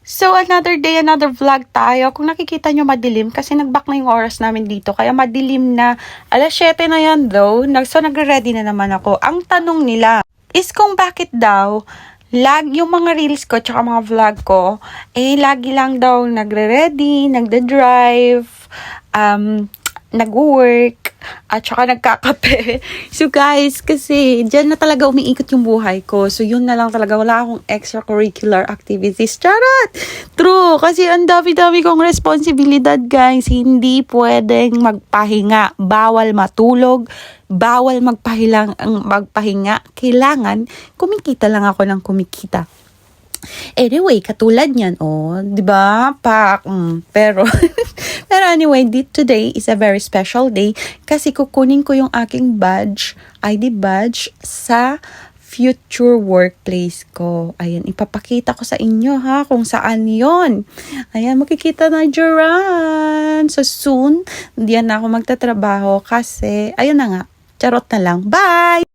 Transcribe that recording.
So, another day, another vlog tayo. Kung nakikita nyo madilim, kasi nag-back na yung oras namin dito. Kaya madilim na. Alas 7 na yan though. So, nagre-ready na naman ako. Ang tanong nila is kung bakit daw, yung mga reels ko, tsaka mga vlog ko, lagi lang daw nagre-ready, nagda-drive, nag-work, at saka nagkakape. So guys, kasi dyan na talaga umiikot yung buhay ko. So yun na lang talaga. Wala akong extracurricular activities. Charot! True! Kasi ang dami-dami kong responsibilidad guys. Hindi pwedeng magpahinga. Bawal matulog. Bawal magpahinga. Kailangan kumikita lang ako ng kumikita. Anyway, katulad niyan, 'di ba? Pero pero anyway, today is a very special day kasi kukunin ko yung aking badge, ID badge sa future workplace ko. Ayan, ipapakita ko sa inyo ha kung saan 'yon. Ayan, makikita na dyan. So soon, diyan na ako magtatrabaho kasi ayun na nga. Charot na lang. Bye!